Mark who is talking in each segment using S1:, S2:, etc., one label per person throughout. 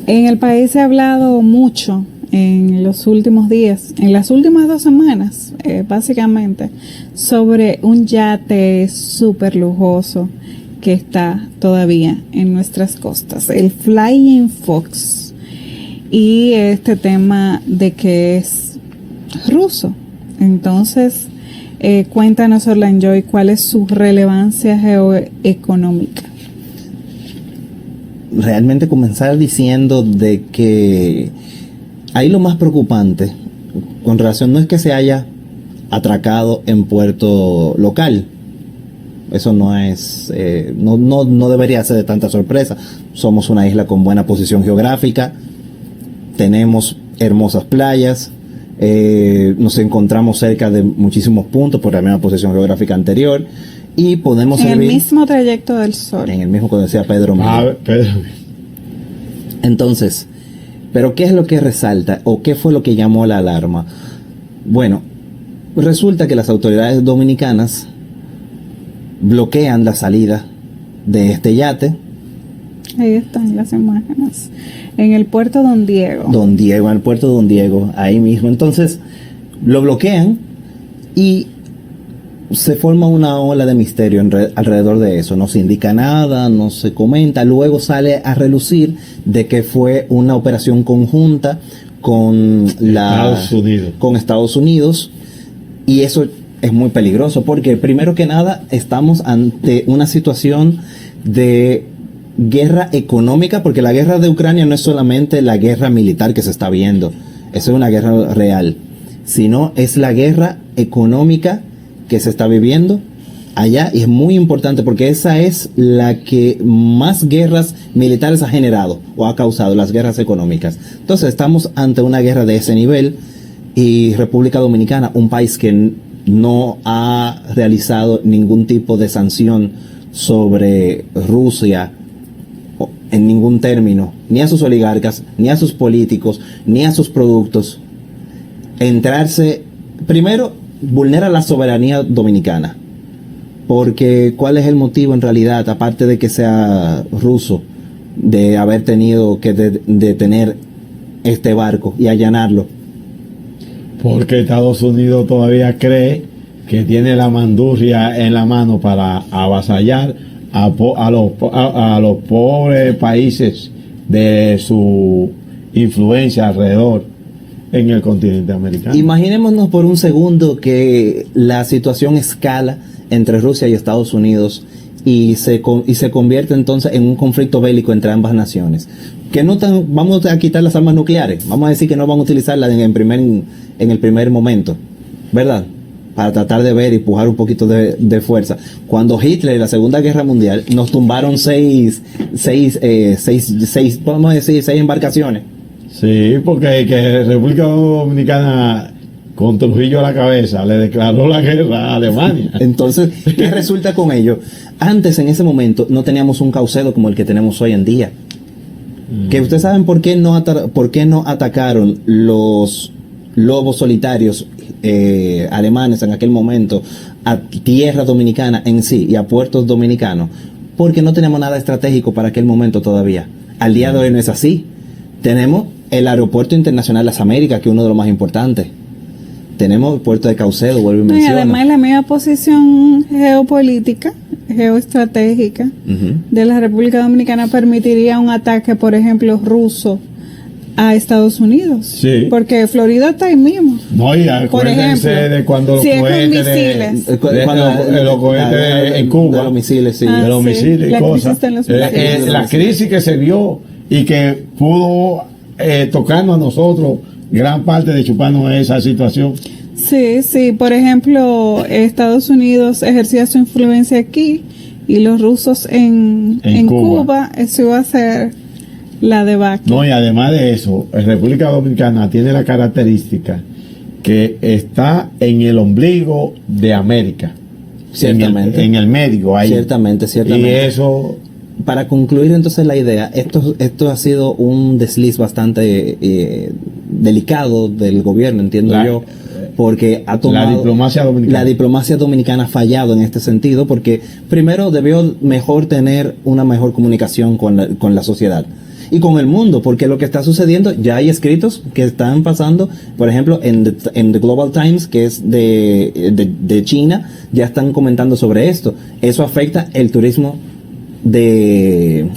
S1: En el país se ha hablado mucho en los últimos días, en las últimas 2 semanas, básicamente, sobre un yate súper lujoso que está todavía en nuestras costas, el Flying Fox, y este tema de que es ruso. Entonces, cuéntanos, Orlanjoy, cuál es su relevancia geoeconómica.
S2: Realmente comenzar diciendo de que ahí lo más preocupante con relación no es que se haya atracado en puerto local. Eso no es, no debería ser de tanta sorpresa. Somos una isla con buena posición geográfica, tenemos hermosas playas, nos encontramos cerca de muchísimos puntos por la misma posición geográfica anterior y podemos
S1: en
S2: servir
S1: el mismo trayecto del sol.
S2: en el mismo, como decía Pedro Miguel. Entonces, ¿pero qué es lo que resalta o qué fue lo que llamó la alarma? Bueno, resulta que las autoridades dominicanas bloquean la salida de este yate.
S1: Ahí están las imágenes. En el puerto Don Diego.
S2: Don Diego, en el puerto Don Diego, ahí mismo. Entonces, lo bloquean y se forma una ola de misterio alrededor de eso. No se indica nada, no se comenta. Luego sale a relucir de que fue una operación conjunta con Estados Unidos, y eso es muy peligroso porque primero que nada estamos ante una situación de guerra económica, porque la guerra de Ucrania no es solamente la guerra militar que se está viendo, eso es una guerra real, sino es la guerra económica que se está viviendo allá, y es muy importante porque esa es la que más guerras militares ha generado o ha causado, las guerras económicas. Entonces estamos ante una guerra de ese nivel, y República Dominicana, un país que no ha realizado ningún tipo de sanción sobre Rusia en ningún término, ni a sus oligarcas, ni a sus políticos, ni a sus productos, entrarse, primero, vulnera la soberanía dominicana, porque ¿cuál es el motivo en realidad, aparte de que sea ruso, de haber tenido que detener este barco y allanarlo?
S3: Porque Estados Unidos todavía cree que tiene la mandurria en la mano para avasallar a los pobres países de su influencia alrededor en el continente americano.
S2: Imaginémonos por un segundo que la situación escala entre Rusia y Estados Unidos y se convierte entonces en un conflicto bélico entre ambas naciones. Que no vamos a quitar las armas nucleares, vamos a decir que no van a utilizarlas en el primer momento, ¿verdad? Para tratar de ver y empujar un poquito de fuerza. Cuando Hitler en la Segunda Guerra Mundial nos tumbaron seis embarcaciones.
S3: Sí, porque que República Dominicana, con Trujillo a la cabeza, le declaró la guerra a Alemania.
S2: Entonces, ¿qué resulta con ello? Antes, en ese momento, no teníamos un Caucedo como el que tenemos hoy en día. Que ustedes saben por qué no atacaron los lobos solitarios alemanes en aquel momento a tierra dominicana en sí y a puertos dominicanos, porque no teníamos nada estratégico para aquel momento todavía. Al día de hoy no es así. Tenemos el Aeropuerto Internacional Las Américas, que es uno de los más importantes. Tenemos el puerto de Caucedo, vuelvo y menciono.
S1: Y además la misma posición geopolítica, geoestratégica de la República Dominicana permitiría un ataque, por ejemplo, ruso a Estados Unidos.
S3: Sí.
S1: Porque Florida está ahí mismo.
S3: No, y acuérdense de cuando los cohetes los cohetes en Cuba.
S2: De los misiles, sí.
S3: De los misiles y cosas. La crisis que se vio y que pudo tocarnos a nosotros gran parte de chuparnos esa situación.
S1: Sí, sí. Por ejemplo, Estados Unidos ejercía su influencia aquí y los rusos en Cuba, eso iba a ser la debacle.
S3: No, y además de eso, la República Dominicana tiene la característica que está en el ombligo de América.
S2: Ciertamente.
S3: En el medio ahí.
S2: Ciertamente.
S3: Y eso...
S2: Para concluir entonces la idea, esto ha sido un desliz bastante delicado del gobierno, entiendo yo, porque ha tomado la diplomacia dominicana ha fallado en este sentido, porque primero debió mejor tener una mejor comunicación con la sociedad y con el mundo, porque lo que está sucediendo, ya hay escritos que están pasando, por ejemplo, en The Global Times, que es de China, ya están comentando sobre esto. Eso afecta el turismo de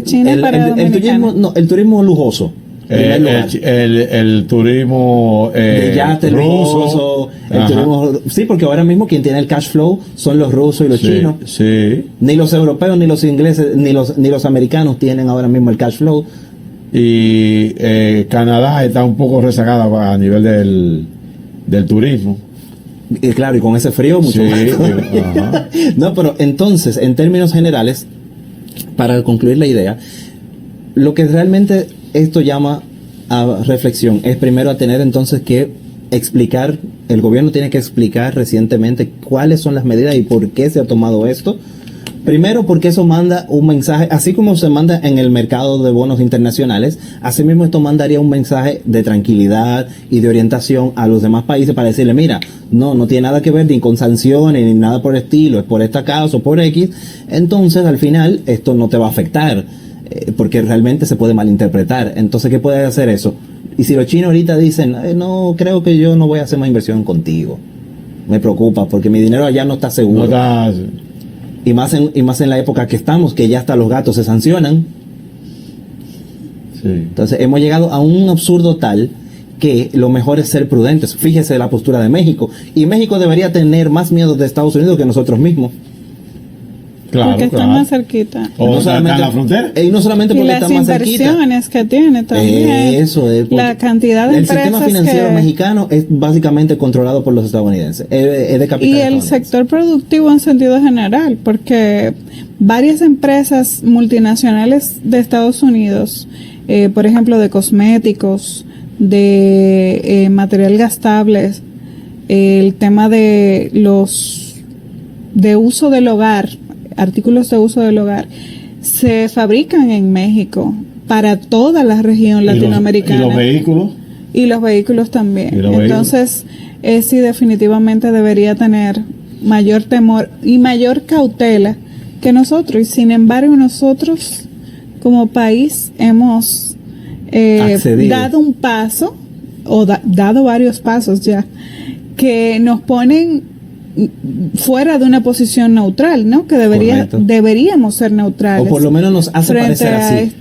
S1: China
S2: el turismo lujoso.
S3: El turismo
S2: de yate
S3: ruso,
S2: el turismo, sí, porque ahora mismo quien tiene el cash flow son los rusos y los chinos.
S3: Sí.
S2: Ni los europeos, ni los ingleses, ni los americanos tienen ahora mismo el cash flow.
S3: Y Canadá está un poco rezagada a nivel del turismo.
S2: Y claro, y con ese frío mucho más.
S3: Ajá.
S2: No, pero entonces, en términos generales, para concluir la idea, lo que realmente esto llama a reflexión es primero a tener entonces que explicar, el gobierno tiene que explicar recientemente cuáles son las medidas y por qué se ha tomado esto. Primero, porque eso manda un mensaje, así como se manda en el mercado de bonos internacionales, asimismo esto mandaría un mensaje de tranquilidad y de orientación a los demás países para decirle, mira, no tiene nada que ver ni con sanciones ni nada por el estilo, es por esta causa o por X, entonces al final esto no te va a afectar, porque realmente se puede malinterpretar. Entonces, ¿qué puede hacer eso? Y si los chinos ahorita dicen, no, creo que yo no voy a hacer más inversión contigo, me preocupa porque mi dinero allá no está seguro. Y más en la época que estamos, que ya hasta los gatos se sancionan.
S3: Sí.
S2: Entonces hemos llegado a un absurdo tal que lo mejor es ser prudentes. Fíjese la postura de México. Y México debería tener más miedo de Estados Unidos que nosotros mismos.
S3: Claro,
S1: porque está más cerquita.
S3: ¿O está en la frontera?
S2: Y no solamente porque está más cerquita.
S1: Y las inversiones que tiene también.
S2: Eso es.
S1: La cantidad de empresas.
S2: El sistema financiero mexicano es básicamente controlado por los estadounidenses. Es de capital.
S1: Y el sector productivo en sentido general, porque varias empresas multinacionales de Estados Unidos, por ejemplo, de cosméticos, de material gastable, el tema de de uso del hogar, artículos de uso del hogar, se fabrican en México para toda la región latinoamericana.
S3: ¿Y los vehículos?
S1: Y los vehículos también. Entonces, sí, definitivamente debería tener mayor temor y mayor cautela que nosotros. Y sin embargo, nosotros como país hemos dado un paso, o dado varios pasos ya, que nos ponen fuera de una posición neutral, ¿no? Que deberíamos ser neutrales.
S2: O por lo menos nos hace parecer así.